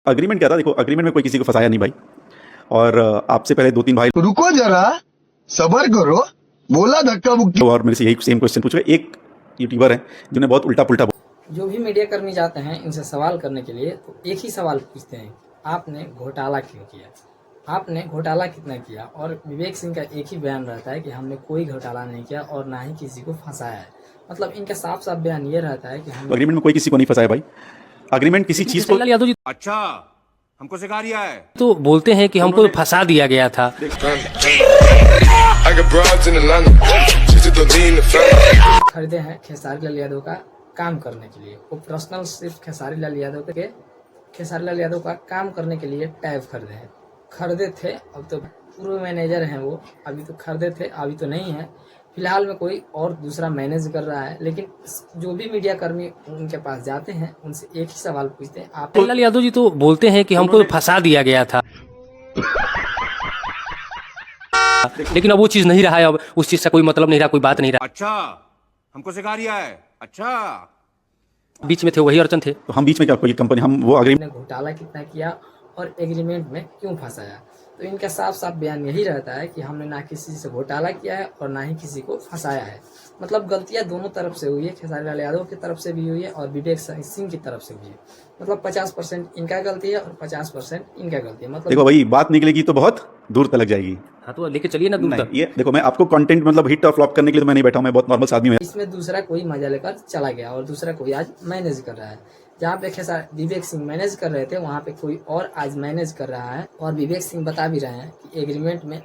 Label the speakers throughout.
Speaker 1: Agreement क्या था? देखो, अग्रीमेंट में कोई किसी को फंसाया नहीं भाई। और आपसे पहले 2-3 भाई
Speaker 2: रुको जरा, सबर करो, बोला धक्का मुक्की।
Speaker 1: और मेरे से यही सेम क्वेश्चन पूछ रहे। एक यूट्यूबर है जिन्होंने बहुत उल्टा पुल्टा
Speaker 3: जो भी मीडिया कर्मी जाते हैं इनसे सवाल करने के लिए तो एक ही सवाल पूछते हैं, आपने घोटाला क्यों किया, आपने घोटाला कितना किया। और विवेक सिंह का एक ही बयान रहता है कि हमने कोई घोटाला नहीं किया और ना ही किसी को फंसाया है। मतलब इनका साफ साफ बयान ये रहता है कि हम
Speaker 1: अग्रीमेंट में कोई किसी को नहीं फंसाया भाई। अग्रीमेंट किसी चीज को
Speaker 4: यादव जी
Speaker 5: अच्छा हमको सिखा रिया है।
Speaker 4: तो बोलते हैं कि हमको फंसा दिया गया था।
Speaker 3: खरीदे हैं खेसारी लाल यादव का काम करने के लिए। वो पर्सनल सिर्फ खेसारी लाल यादव का काम करने के लिए टैब खरीदे थे। अब तो पूर्व मैनेजर हैं वो, अभी तो खरीदे थे, अभी तो नहीं है। फिलहाल में कोई और दूसरा मैनेज कर रहा है। लेकिन जो भी मीडिया कर्मी उनके पास जाते हैं उनसे एक ही सवाल पूछते हैं, आप
Speaker 4: लाल यादव जी तो बोलते हैं कि हमको फंसा दिया गया था, लेकिन अब वो चीज नहीं रहा है। अब उस चीज से कोई मतलब नहीं रहा, कोई बात नहीं रहा।
Speaker 5: अच्छा हमको सिखा रिया है। अच्छा
Speaker 4: बीच में थे वही अर्चन थे।
Speaker 1: तो हम बीच में क्या, कोई कंपनी, हम वो अग्रीमेंट
Speaker 3: घोटाला कितना किया और एग्रीमेंट में क्यों फंसाया। तो इनका साफ साफ बयान यही रहता है कि हमने ना किसी से घोटाला किया है और ना ही किसी को फंसाया है। मतलब गलतियां दोनों तरफ से हुई है, खेसारी लाल यादव की तरफ से भी हुई है और विवेक सिंह की तरफ से भी है। मतलब 50% इनका गलती है और 50% इनका गलती है। मतलब
Speaker 1: देखो भाई, बात निकलेगी तो बहुत दूर तक जाएगी।
Speaker 4: हाँ तो लेके चलिए ना दूर तक।
Speaker 1: ये देखो, मैं आपको कंटेंट मतलब हिट और फ्लॉप करने के लिए तो मैं नहीं बैठा हूं, मैं बहुत नॉर्मल आदमी हूं।
Speaker 3: इसमें दूसरा कोई मजा लेकर चला गया और दूसरा कोई आज मैनेज कर रहा है। जहाँ पे विवेक सिंह मैनेज कर रहे थे वहाँ पे कोई और आज मैनेज कर रहा है। और विवेक सिंह बता भी रहे हैं कि एग्रीमेंट में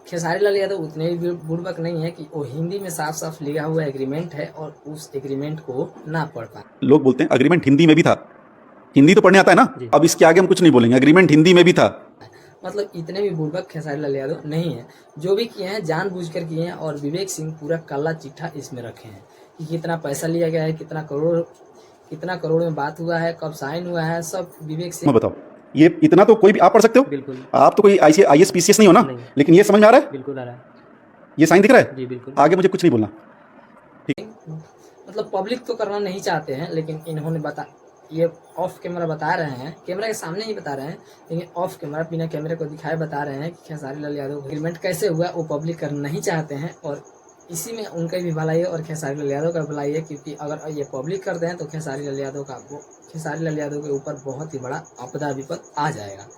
Speaker 3: खेसारी लाल यादव उतने भी बुड़बक नहीं है कि वो हिंदी में साफ साफ लिखा हुआ एग्रीमेंट है और उस एग्रीमेंट को ना पढ़ पाए।
Speaker 1: लोग बोलते हैं अग्रीमेंट हिंदी में भी था। हिंदी तो पढ़ने आता है ना, अब इसके आगे हम कुछ नहीं बोलेंगे, अग्रीमेंट हिंदी में भी था।
Speaker 3: मतलब इतने भी बुड़बक खेसारी लाल यादव नहीं है। जो भी किए हैं जानबूझकर किए हैं और विवेक सिंह पूरा काला चिट्ठा इसमें रखे हैं कि कितना पैसा लिया गया है, कितना करोड़ में बात हुआ है, कब साइन हुआ है, सब विवेक सिंह।
Speaker 1: बताओ, ये इतना तो कोई भी आप पढ़ सकते हो।
Speaker 4: बिल्कुल।
Speaker 1: आप तो कोई IAS PCS नहीं हो ना, लेकिन ये समझ में आ रहा है,
Speaker 4: बिल्कुल आ रहा है,
Speaker 1: ये साइन दिख रहा है।
Speaker 4: जी बिल्कुल।
Speaker 1: आगे मुझे कुछ नहीं बोलना।
Speaker 3: मतलब पब्लिक तो करना नहीं चाहते हैं, लेकिन इन्होंने ये ऑफ कैमरा बता रहे हैं, कैमरा के सामने ही बता रहे हैं, लेकिन ऑफ कैमरा बिना कैमरे को दिखाए बता रहे हैं कि खेसारी लाल यादव का एग्रीमेंट कैसे हुआ वो पब्लिक करना नहीं चाहते हैं। और इसी में उनका भी भलाई है और खेसारी लाल यादव का भलाई है, क्योंकि अगर ये पब्लिक कर दें तो खेसारी लाल यादव के ऊपर बहुत ही बड़ा आपदा विपद आ जाएगा।